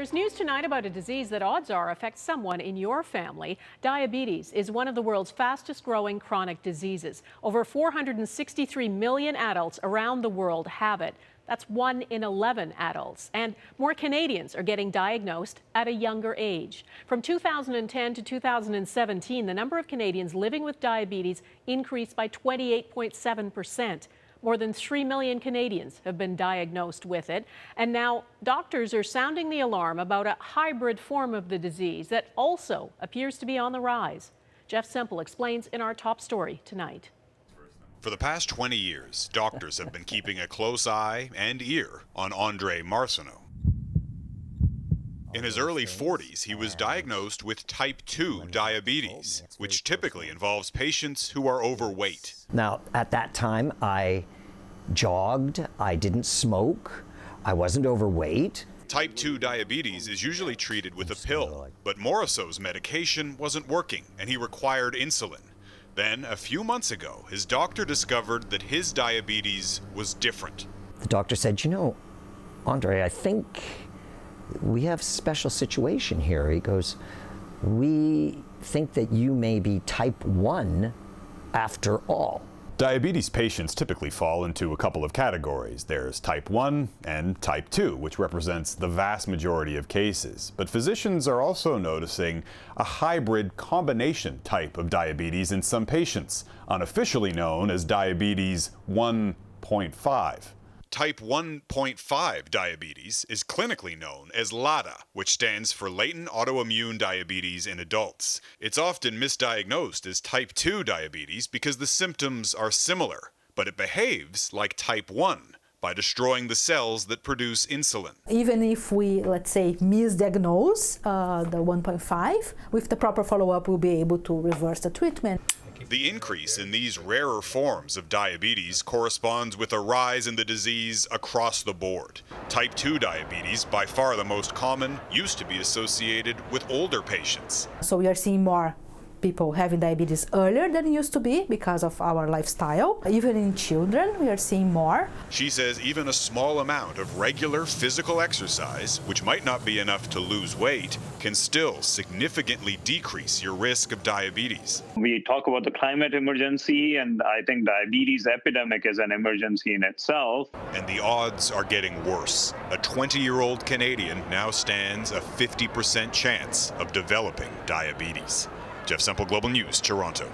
There's news tonight about a disease that odds are affects someone in your family. Diabetes is one of the world's fastest growing chronic diseases. Over 463 million adults around the world have it. That's 1 in 11 adults. And more Canadians are getting diagnosed at a younger age. From 2010 to 2017, the number of Canadians living with diabetes increased by 28.7%. More than 3 million Canadians have been diagnosed with it. And now doctors are sounding the alarm about a hybrid form of the disease that also appears to be on the rise. Jeff Semple explains in our top story tonight. For the past 20 years, doctors have been keeping a close eye and ear on Andre Marcineau. In his early 40s, he was diagnosed with type 2 diabetes, which typically involves patients who are overweight. Now, at that time, I jogged, I didn't smoke, I wasn't overweight. Type 2 diabetes is usually treated with a pill, but Marcineau's medication wasn't working and he required insulin. Then, a few months ago, his doctor discovered that his diabetes was different. The doctor said, you know, Andre, I think we have a special situation here. He goes, we think that you may be type 1 after all. Diabetes patients typically fall into a couple of categories. There's type 1 and type 2, which represents the vast majority of cases. But physicians are also noticing a hybrid combination type of diabetes in some patients, unofficially known as diabetes 1.5. Type 1.5 diabetes is clinically known as LADA, which stands for latent autoimmune diabetes in adults. It's often misdiagnosed as type 2 diabetes because the symptoms are similar, but it behaves like type 1 by destroying the cells that produce insulin. Even if we, let's say, misdiagnose the 1.5, with the proper follow-up, we'll be able to reverse the treatment. The increase in these rarer forms of diabetes corresponds with a rise in the disease across the board. Type 2 diabetes, by far the most common, used to be associated with older patients. So we are seeing more people having diabetes earlier than it used to be because of our lifestyle. Even in children, we are seeing more. She says even a small amount of regular physical exercise, which might not be enough to lose weight, can still significantly decrease your risk of diabetes. We talk about the climate emergency, and I think diabetes epidemic is an emergency in itself. And the odds are getting worse. A 20-year-old Canadian now stands a 50% chance of developing diabetes. Jeff Semple, Global News, Toronto.